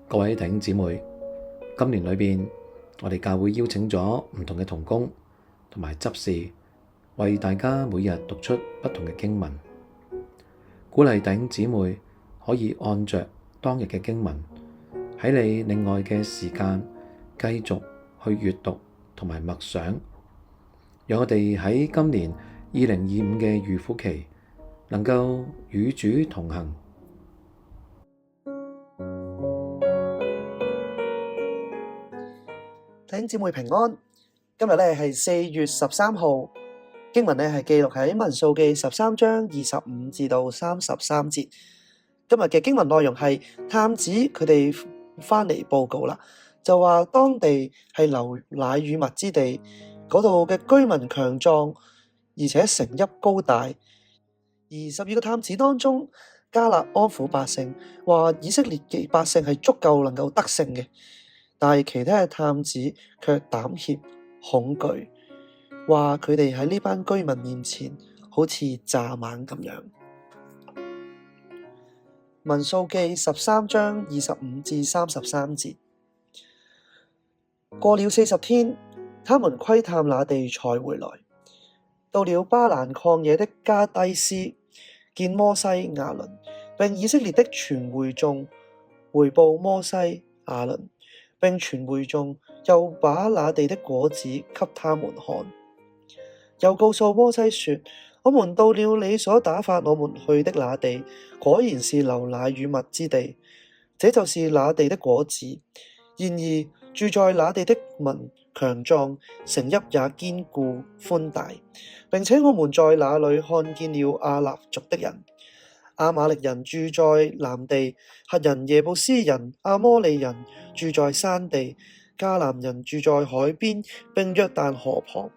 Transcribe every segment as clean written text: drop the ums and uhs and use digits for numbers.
各位弟兄姊妹，今年裏邊，我哋教會邀請咗唔同嘅同工同埋執事，為大家每日讀出不同嘅經文，鼓勵弟兄姊妹可以按着當日嘅經文，喺你另外嘅時間繼續去閱讀同埋默想，讓我哋喺今年2025嘅預苦期，能夠與主同行。弟兄姊妹平安，今日咧係4月13號，經文咧係記錄喺民數記13章25至到33節。今日嘅經文內容係探子佢哋翻嚟報告啦，就話當地係流奶與蜜之地，嗰度嘅居民強壯，而且城邑高大。而12個探子當中，迦勒安撫百姓，話以色列嘅百姓係足夠能夠得勝嘅。但係其他嘅探子卻膽怯恐懼，話佢哋喺呢班居民面前好似蚱蜢咁樣。民數記13章25至33節。過了40天，他們窺探那地才回來，到了巴蘭曠野的加低斯，見摩西亞倫，並以色列的全會眾，回報摩西亞倫，並全會眾又把那地的果子給他們看，又告訴摩西說：我們到了你所打發我們去的那地，果然是流奶與蜜之地，這就是那地的果子。然而住在那地的民強壯，城邑也堅固寬大，並且我們在那裏看見了亞衲族的人。亞瑪力人住在南地，赫人、耶布斯人、亞摩利人住在山地，迦南人住在海邊，並約旦河旁。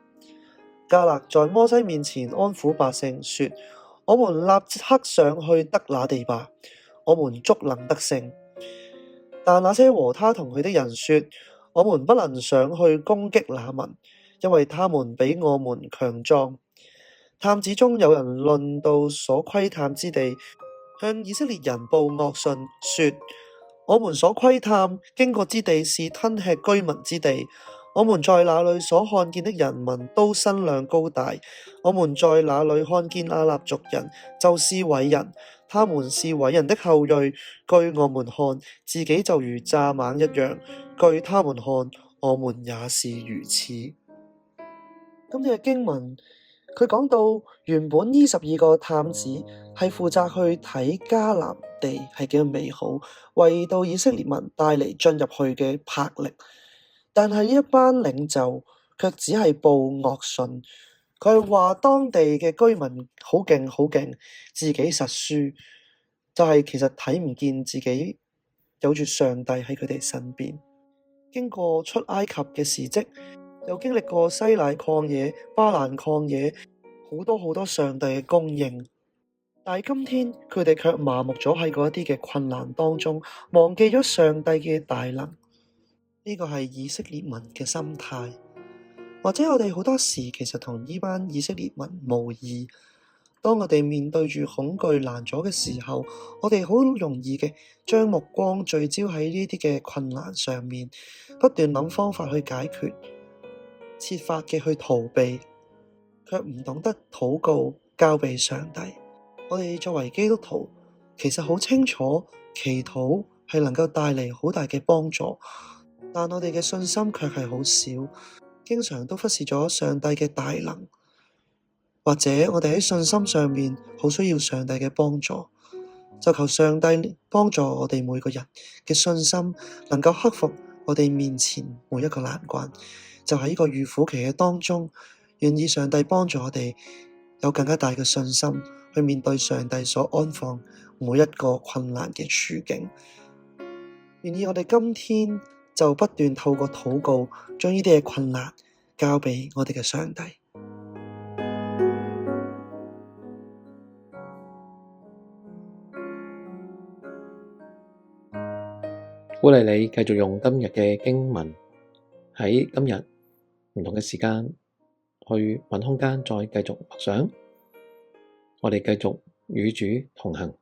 迦勒在摩西面前安撫百姓，說：我們立刻上去得那地吧，我們足能得勝。但那些和他同去的人說：我們不能上去攻擊那民，因為他們比我們強壯。探子中有人論到所窺探之地，向以色列人報惡信，說：我們所窺探經過之地是吞吃居民之地，我們在那裏所看見的人民都身量高大，我們在那裏看見亞衲族人，就是偉人，他們是偉人的後裔，據我們看，自己就如蚱蜢一樣，據他們看，我們也是如此。今日嘅經文，佢講到原本呢12個探子係負責去睇迦南地係幾咁美好，為到以色列民帶嚟進入去嘅魄力，但係呢一班領袖卻只係報惡信，佢係話當地嘅居民好勁好勁，自己實輸，就係其實睇唔見自己有住上帝喺佢哋身邊。經過出埃及嘅事蹟，又經歷過西乃曠野、巴蘭曠野，好多上帝嘅供應，但係今天佢哋卻麻木咗喺嗰一啲嘅困難當中，忘記咗上帝嘅大能。呢個係以色列民嘅心態，或者我哋好多時其實同呢班以色列民無異。當我哋面對住恐懼難阻嘅時候，我哋好容易嘅將目光聚焦喺呢啲嘅困難上面，不斷諗方法去解決，設法嘅去逃避，卻唔懂得禱告交俾上帝。我哋作為基督徒，其實好清楚祈禱係能夠帶嚟好大嘅幫助，但我哋嘅信心卻係好少，經常都忽視咗上帝嘅大能。或者我哋喺信心上面好需要上帝嘅幫助，就求上帝幫助我哋每個人嘅信心，能夠克服我哋面前每一個難關。就喺呢個預苦期嘅當中，願意上帝幫助我哋有更加大嘅信心去面對上帝所安放每一個困難嘅處境。願意我哋今天就不斷透過禱告，將呢啲嘅困難交俾我哋嘅上帝。鼓勵你繼續用今日嘅經文，喺今日唔同嘅時間去搵空間再繼續默想，我哋繼續與主同行。